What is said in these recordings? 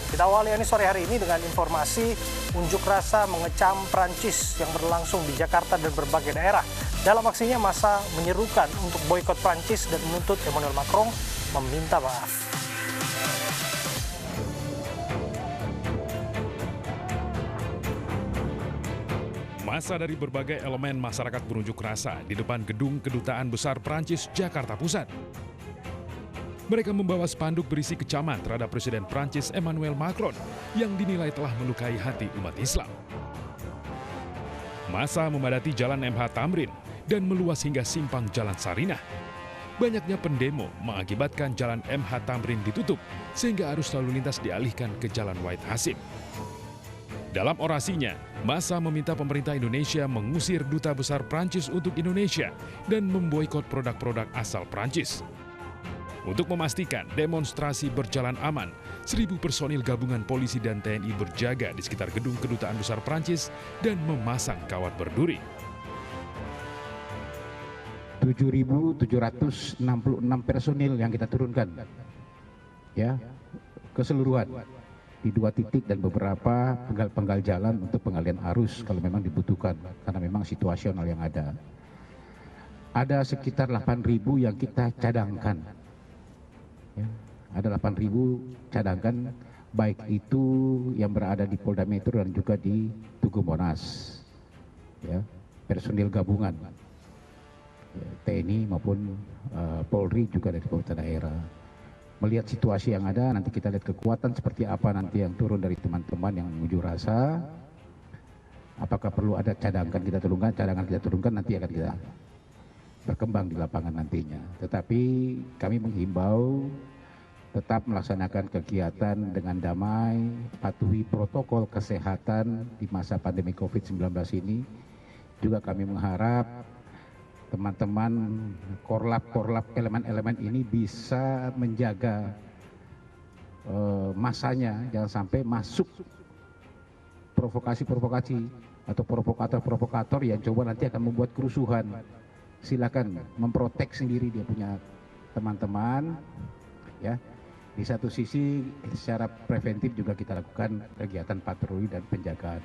Kita awali sore hari ini dengan informasi unjuk rasa mengecam Prancis yang berlangsung di Jakarta dan berbagai daerah. Dalam aksinya, massa menyerukan untuk boikot Prancis dan menuntut Emmanuel Macron meminta maaf. Massa dari berbagai elemen masyarakat berunjuk rasa di depan gedung Kedutaan Besar Prancis, Jakarta Pusat. Mereka membawa spanduk berisi kecaman terhadap Presiden Prancis Emmanuel Macron yang dinilai telah melukai hati umat Islam. Massa memadati Jalan MH Tamrin dan meluas hingga simpang Jalan Sarinah. Banyaknya pendemo mengakibatkan Jalan MH Tamrin ditutup sehingga arus lalu lintas dialihkan ke Jalan Wahid Hasim. Dalam orasinya, massa meminta pemerintah Indonesia mengusir Duta Besar Prancis untuk Indonesia dan memboikot produk-produk asal Prancis. Untuk memastikan demonstrasi berjalan aman, 1.000 personil gabungan polisi dan TNI berjaga di sekitar gedung Kedutaan Besar Prancis dan memasang kawat berduri. 7.766 personil yang kita turunkan, ya, keseluruhan di 2 titik dan beberapa penggal-penggal jalan untuk pengalian arus kalau memang dibutuhkan, karena memang situasional yang ada. Ada sekitar 8.000 yang kita cadangkan. Ya, ada 8.000 cadangan, baik itu yang berada di Polda Metro dan juga di Tugu Monas, ya, personil gabungan, ya, TNI maupun Polri juga dari pemerintah daerah. Melihat situasi yang ada, nanti kita lihat kekuatan seperti apa nanti yang turun dari teman-teman yang unjuk rasa. Apakah perlu ada cadangan kita turunkan, nanti akan kita berkembang di lapangan nantinya. Tetapi kami menghimbau tetap melaksanakan kegiatan dengan damai, patuhi protokol kesehatan di masa pandemi COVID-19 ini. Juga kami mengharap teman-teman korlap elemen-elemen ini bisa menjaga masanya, jangan sampai masuk provokasi-provokasi atau provokator-provokator yang coba nanti akan membuat kerusuhan. Silakan memprotek sendiri dia punya teman-teman, ya. Di satu sisi secara preventif juga kita lakukan kegiatan patroli dan penjagaan.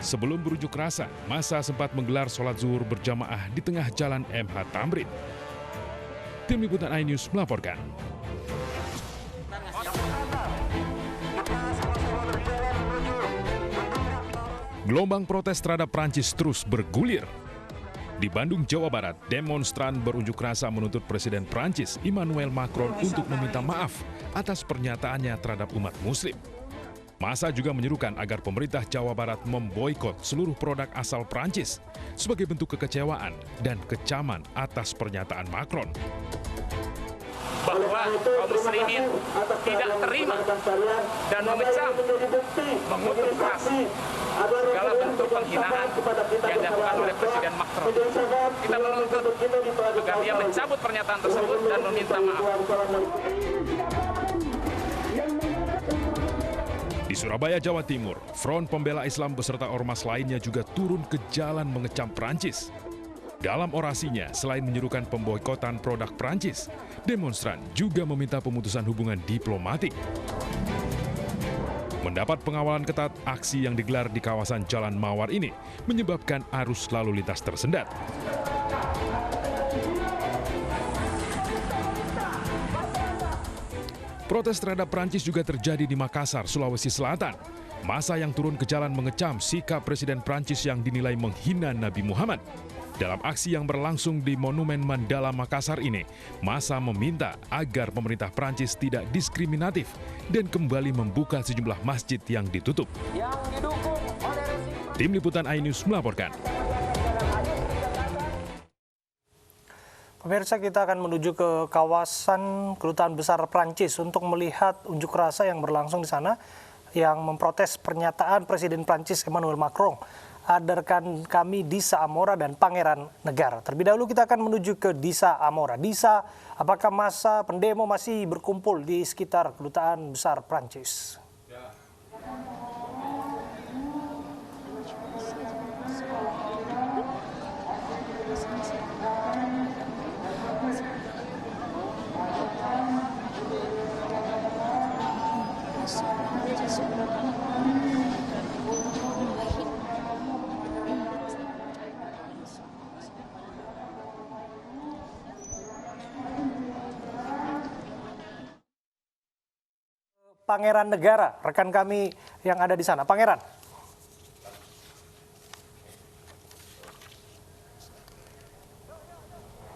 Sebelum berunjuk rasa, massa sempat menggelar sholat zuhur berjamaah di tengah Jalan MH Tamrin. Tim Liputan iNews melaporkan. Gelombang protes terhadap Prancis terus bergulir. Di Bandung, Jawa Barat, demonstran berunjuk rasa menuntut Presiden Prancis Emmanuel Macron untuk meminta maaf atas pernyataannya terhadap umat Muslim. Massa juga menyerukan agar pemerintah Jawa Barat memboikot seluruh produk asal Prancis sebagai bentuk kekecewaan dan kecaman atas pernyataan Macron. Bahwa kaum muslimin tidak terima dan mengecam, mengutuk keras segala bentuk penghinaan yang dilakukan oleh Presiden Macron. Kita menuntut agar dia mencabut pernyataan tersebut dan meminta maaf. Di Surabaya, Jawa Timur, Front Pembela Islam beserta ormas lainnya juga turun ke jalan mengecam Prancis. Dalam orasinya, selain menyerukan pemboikotan produk Prancis, demonstran juga meminta pemutusan hubungan diplomatik. Mendapat pengawalan ketat, aksi yang digelar di kawasan Jalan Mawar ini menyebabkan arus lalu lintas tersendat. Protes terhadap Prancis juga terjadi di Makassar, Sulawesi Selatan. Massa yang turun ke jalan mengecam sikap Presiden Prancis yang dinilai menghina Nabi Muhammad. Dalam aksi yang berlangsung di Monumen Mandala Makassar ini, massa meminta agar pemerintah Prancis tidak diskriminatif dan kembali membuka sejumlah masjid yang ditutup. Tim Liputan iNews melaporkan. Pemirsa, kita akan menuju ke kawasan Kedutaan Besar Prancis untuk melihat unjuk rasa yang berlangsung di sana yang memprotes pernyataan Presiden Prancis Emmanuel Macron. Hadirkan kami Disa Amora dan Pangeran Negara. Terlebih dahulu kita akan menuju ke Disa Amora. Disa, apakah massa pendemo masih berkumpul di sekitar Kedutaan Besar Prancis? Pangeran Negara, rekan kami yang ada di sana. Pangeran.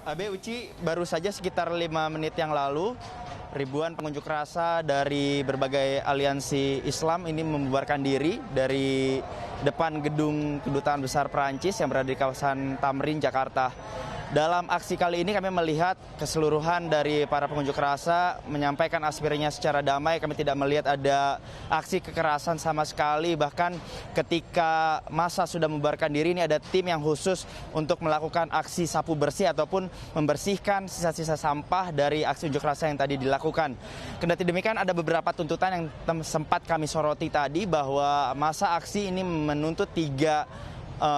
Abe Uci, baru saja sekitar 5 menit yang lalu, ribuan pengunjuk rasa dari berbagai aliansi Islam ini membubarkan diri dari depan gedung Kedutaan Besar Perancis yang berada di kawasan Tamrin, Jakarta. Dalam aksi kali ini kami melihat keseluruhan dari para pengunjuk rasa menyampaikan aspirasinya secara damai. Kami tidak melihat ada aksi kekerasan sama sekali. Bahkan ketika massa sudah membubarkan diri, ini ada tim yang khusus untuk melakukan aksi sapu bersih ataupun membersihkan sisa-sisa sampah dari aksi unjuk rasa yang tadi dilakukan. Kendati demikian, ada beberapa tuntutan yang sempat kami soroti tadi, bahwa massa aksi ini menuntut 3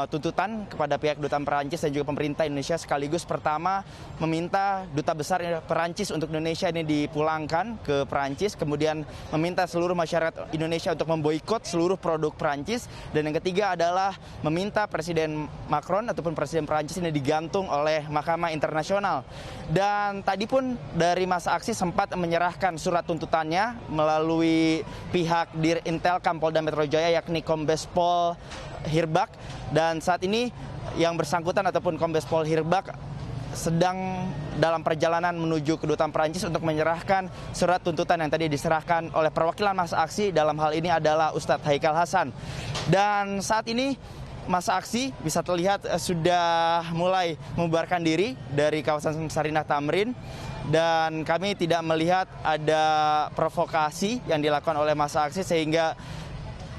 tuntutan kepada pihak Kedutaan Perancis dan juga pemerintah Indonesia. Sekaligus pertama meminta Duta Besar Perancis untuk Indonesia ini dipulangkan ke Perancis, kemudian meminta seluruh masyarakat Indonesia untuk memboikot seluruh produk Perancis, dan yang ketiga adalah meminta Presiden Macron ataupun Presiden Perancis ini digantung oleh Mahkamah Internasional. Dan tadi pun dari masa aksi sempat menyerahkan surat tuntutannya melalui pihak Dir Intel Polda Metro Jaya, yakni Kombes Pol Hirbak, dan saat ini yang bersangkutan ataupun Kombes Pol Hirbak sedang dalam perjalanan menuju Kedutaan Perancis untuk menyerahkan surat tuntutan yang tadi diserahkan oleh perwakilan massa aksi, dalam hal ini adalah Ustadz Haikal Hasan. Dan saat ini massa aksi bisa terlihat sudah mulai membubarkan diri dari kawasan Sarinah Tamrin, dan kami tidak melihat ada provokasi yang dilakukan oleh massa aksi, sehingga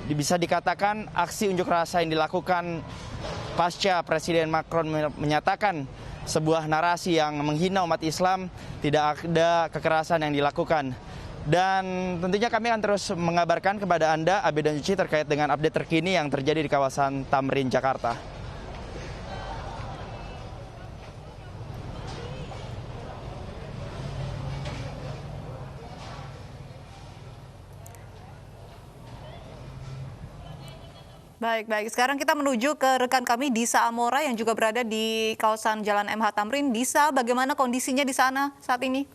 bisa dikatakan aksi unjuk rasa yang dilakukan pasca Presiden Macron menyatakan sebuah narasi yang menghina umat Islam, tidak ada kekerasan yang dilakukan. Dan tentunya kami akan terus mengabarkan kepada Anda, Abe dan Uci, terkait dengan update terkini yang terjadi di kawasan Tamrin, Jakarta. Baik. Sekarang kita menuju ke rekan kami Disa Amora yang juga berada di kawasan Jalan MH Tamrin. Disa, bagaimana kondisinya di sana saat ini?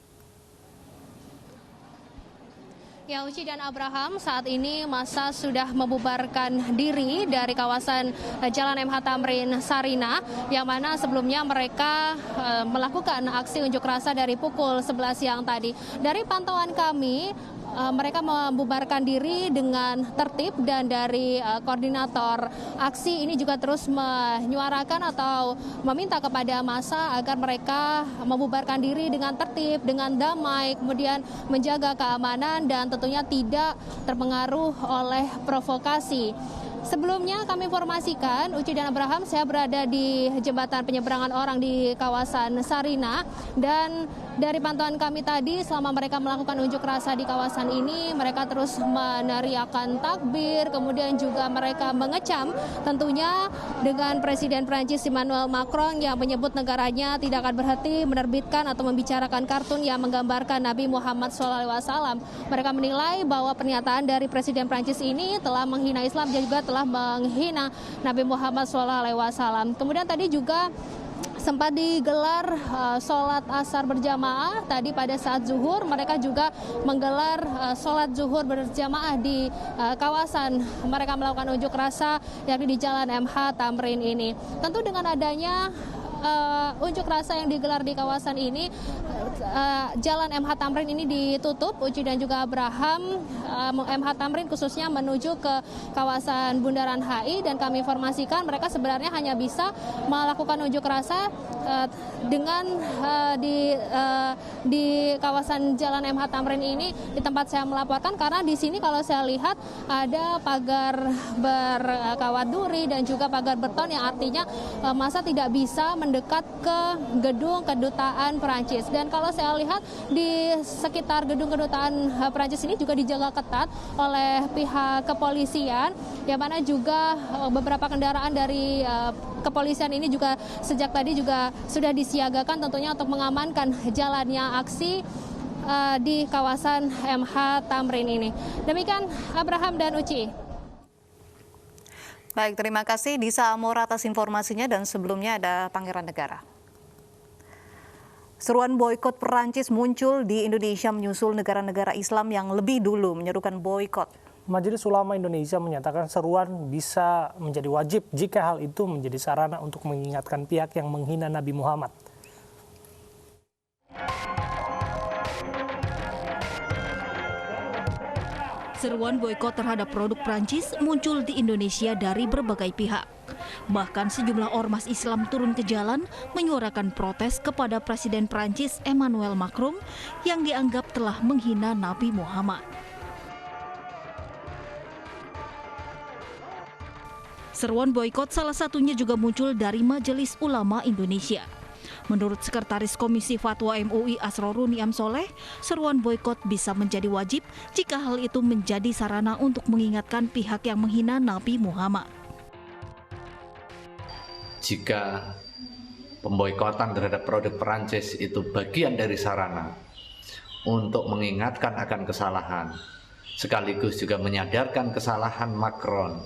Ya, Uci dan Abraham, saat ini massa sudah membubarkan diri dari kawasan Jalan MH Tamrin Sarinah, yang mana sebelumnya mereka melakukan aksi unjuk rasa dari pukul 11 siang tadi. Dari pantauan kami, mereka membubarkan diri dengan tertib, dan dari koordinator aksi ini juga terus menyuarakan atau meminta kepada massa agar mereka membubarkan diri dengan tertib, dengan damai, kemudian menjaga keamanan dan tentunya tidak terpengaruh oleh provokasi. Sebelumnya kami informasikan, Uci dan Abraham, saya berada di jembatan penyeberangan orang di kawasan Sarinah, dan dari pantauan kami tadi selama mereka melakukan unjuk rasa di kawasan ini, mereka terus meneriakan takbir, kemudian juga mereka mengecam tentunya dengan Presiden Prancis Emmanuel Macron yang menyebut negaranya tidak akan berhenti menerbitkan atau membicarakan kartun yang menggambarkan Nabi Muhammad SAW. Mereka menilai bahwa pernyataan dari Presiden Prancis ini telah menghina Islam dan juga telah menghina Nabi Muhammad SAW. Kemudian tadi juga sempat digelar sholat asar berjamaah. Tadi pada saat zuhur mereka juga menggelar sholat zuhur berjamaah di kawasan mereka melakukan unjuk rasa, yakni di Jalan MH Tamrin ini. Tentu dengan adanya unjuk rasa yang digelar di kawasan ini, Jalan MH Tamrin ini ditutup, Uci dan juga Abraham. MH Tamrin khususnya menuju ke kawasan Bundaran HI, dan kami informasikan mereka sebenarnya hanya bisa melakukan unjuk rasa dengan di kawasan Jalan MH Tamrin ini, di tempat saya melaporkan, karena di sini kalau saya lihat ada pagar berkawat duri dan juga pagar beton, yang artinya massa tidak bisa mendekat ke gedung Kedutaan Perancis. Dan kalau saya lihat di sekitar gedung Kedutaan Perancis ini juga dijaga ketat oleh pihak kepolisian, yang mana juga beberapa kendaraan dari kepolisian ini juga sejak tadi juga sudah disiagakan tentunya untuk mengamankan jalannya aksi di kawasan MH Tamrin ini. Demikian Abraham dan Uci. Baik, terima kasih Disa Amora atas informasinya, dan sebelumnya ada Pangeran Negara. Seruan boikot Perancis muncul di Indonesia menyusul negara-negara Islam yang lebih dulu menyerukan boikot. Majelis Ulama Indonesia menyatakan seruan bisa menjadi wajib jika hal itu menjadi sarana untuk mengingatkan pihak yang menghina Nabi Muhammad. Seruan boikot terhadap produk Prancis muncul di Indonesia dari berbagai pihak. Bahkan sejumlah ormas Islam turun ke jalan menyuarakan protes kepada Presiden Prancis Emmanuel Macron yang dianggap telah menghina Nabi Muhammad. Seruan boikot salah satunya juga muncul dari Majelis Ulama Indonesia. Menurut Sekretaris Komisi Fatwa MUI Asrorun Niam Soleh, seruan boikot bisa menjadi wajib jika hal itu menjadi sarana untuk mengingatkan pihak yang menghina Nabi Muhammad. Jika pemboikotan terhadap produk Perancis itu bagian dari sarana untuk mengingatkan akan kesalahan, sekaligus juga menyadarkan kesalahan Macron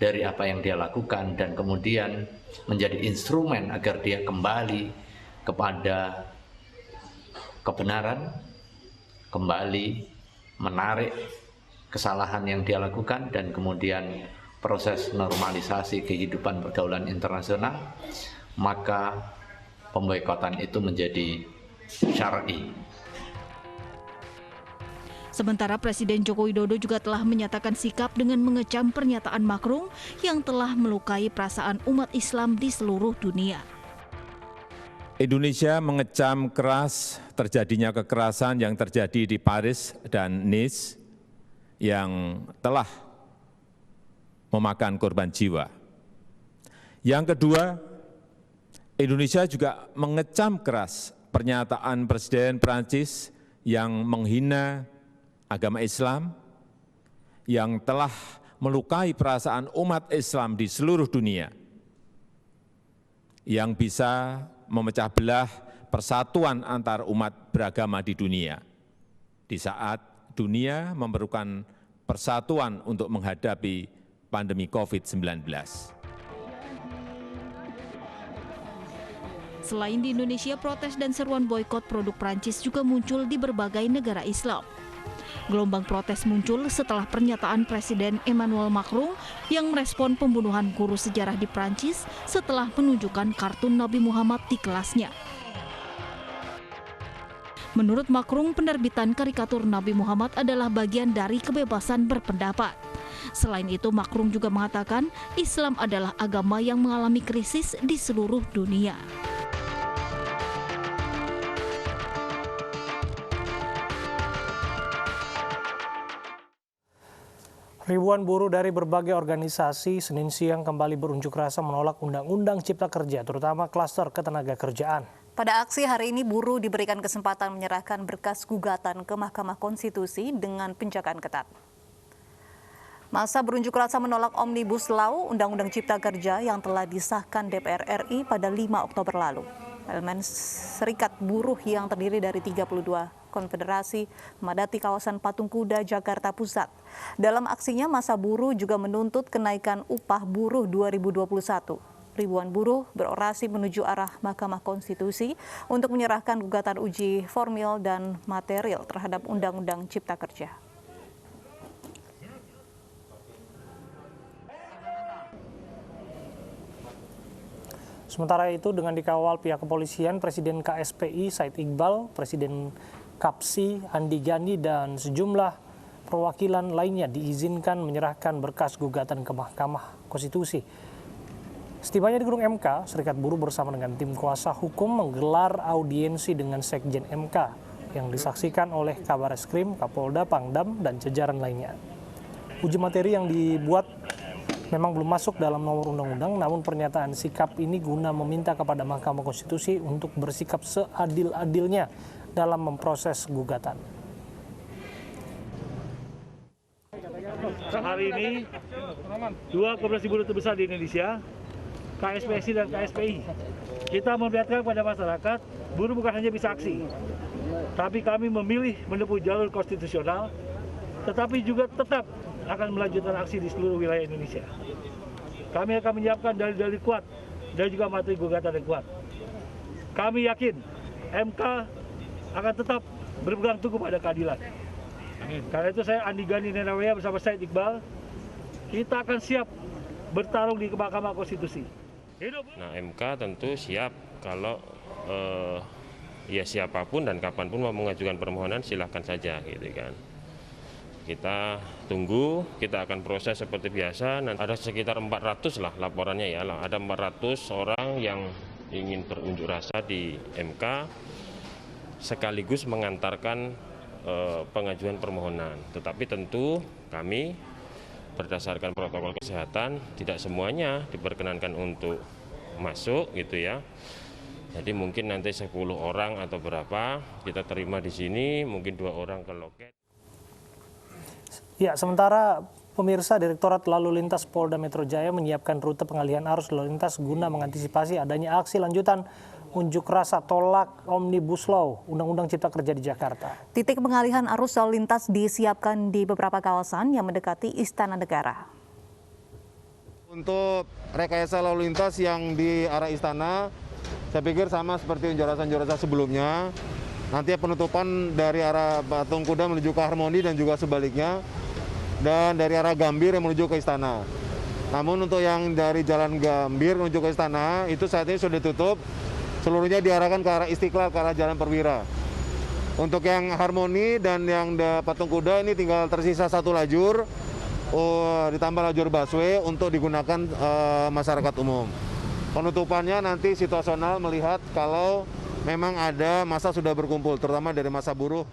dari apa yang dia lakukan dan kemudian menjadi instrumen agar dia kembali kepada kebenaran, kembali menarik kesalahan yang dia lakukan dan kemudian proses normalisasi kehidupan pergaulan internasional, maka pemboikotan itu menjadi syar'i. Sementara Presiden Joko Widodo juga telah menyatakan sikap dengan mengecam pernyataan Macron yang telah melukai perasaan umat Islam di seluruh dunia. Indonesia mengecam keras terjadinya kekerasan yang terjadi di Paris dan Nice yang telah memakan korban jiwa. Yang kedua, Indonesia juga mengecam keras pernyataan Presiden Prancis yang menghina agama Islam, yang telah melukai perasaan umat Islam di seluruh dunia, yang bisa memecah belah persatuan antar umat beragama di dunia, di saat dunia memerlukan persatuan untuk menghadapi pandemi COVID-19. Selain di Indonesia, protes dan seruan boikot produk Prancis juga muncul di berbagai negara Islam. Gelombang protes muncul setelah pernyataan Presiden Emmanuel Macron yang merespon pembunuhan guru sejarah di Prancis setelah menunjukkan kartun Nabi Muhammad di kelasnya. Menurut Macron, penerbitan karikatur Nabi Muhammad adalah bagian dari kebebasan berpendapat. Selain itu, Macron juga mengatakan Islam adalah agama yang mengalami krisis di seluruh dunia. Ribuan buruh dari berbagai organisasi Senin siang kembali berunjuk rasa menolak Undang-Undang Cipta Kerja, terutama klaster ketenagakerjaan. Pada aksi hari ini, buruh diberikan kesempatan menyerahkan berkas gugatan ke Mahkamah Konstitusi dengan penjagaan ketat. Masa berunjuk rasa menolak Omnibus Law Undang-Undang Cipta Kerja yang telah disahkan DPR RI pada 5 Oktober lalu. Elemen serikat buruh yang terdiri dari 32 konfederasi memadati kawasan Patung Kuda, Jakarta Pusat. Dalam aksinya, massa buruh juga menuntut kenaikan upah buruh 2021. Ribuan buruh berorasi menuju arah Mahkamah Konstitusi untuk menyerahkan gugatan uji formil dan material terhadap Undang-Undang Cipta Kerja. Sementara itu, dengan dikawal pihak kepolisian, Presiden KSPI Said Iqbal, Presiden KAPSI Andi Gani, dan sejumlah perwakilan lainnya diizinkan menyerahkan berkas gugatan ke Mahkamah Konstitusi. Setibanya di gedung MK, Serikat Buruh bersama dengan tim kuasa hukum menggelar audiensi dengan Sekjen MK yang disaksikan oleh Kabar Eskrim, Kapolda, Pangdam, dan jajaran lainnya. Uji materi yang dibuat memang belum masuk dalam nomor undang-undang, namun pernyataan sikap ini guna meminta kepada Mahkamah Konstitusi untuk bersikap seadil-adilnya dalam memproses gugatan. Hari ini, dua koperasi buruh terbesar di Indonesia, KSPSI dan KSPI, kita memperlihatkan kepada masyarakat, buruh bukan hanya bisa aksi, tapi kami memilih menempuh jalur konstitusional, tetapi juga tetap akan melanjutkan aksi di seluruh wilayah Indonesia. Kami akan menyiapkan dalil-dalil kuat dan juga materi gugatan yang kuat. Kami yakin MK akan tetap berpegang teguh pada keadilan. Karena itu saya Andi Gani Nenawea bersama Said Iqbal, kita akan siap bertarung di Mahkamah Konstitusi. Nah, MK tentu siap kalau ya siapapun dan kapanpun mau mengajukan permohonan silahkan saja gitu kan. Kita tunggu, kita akan proses seperti biasa. Nanti ada sekitar 400 lah laporannya ya, ada 400 orang yang ingin berunjuk rasa di MK sekaligus mengantarkan pengajuan permohonan. Tetapi tentu kami berdasarkan protokol kesehatan tidak semuanya diperkenankan untuk masuk gitu ya. Jadi mungkin nanti 10 orang atau berapa kita terima di sini, mungkin 2 orang ke loket. Ya, sementara pemirsa Direktorat Lalu Lintas Polda Metro Jaya menyiapkan rute pengalihan arus lalu lintas guna mengantisipasi adanya aksi lanjutan unjuk rasa tolak Omnibus Law Undang-Undang Cipta Kerja di Jakarta. Titik pengalihan arus lalu lintas disiapkan di beberapa kawasan yang mendekati Istana Negara. Untuk rekayasa lalu lintas yang di arah Istana, saya pikir sama seperti unjuk rasa sebelumnya. Nanti penutupan dari arah Patung Kuda menuju ke Harmoni dan juga sebaliknya, dan dari arah Gambir yang menuju ke Istana. Namun untuk yang dari Jalan Gambir menuju ke Istana, itu saat ini sudah ditutup, seluruhnya diarahkan ke arah Istiqlal, ke arah Jalan Perwira. Untuk yang Harmoni dan yang Patung Kuda ini tinggal tersisa 1 lajur, ditambah lajur busway untuk digunakan masyarakat umum. Penutupannya nanti situasional melihat kalau memang ada massa sudah berkumpul, terutama dari massa buruh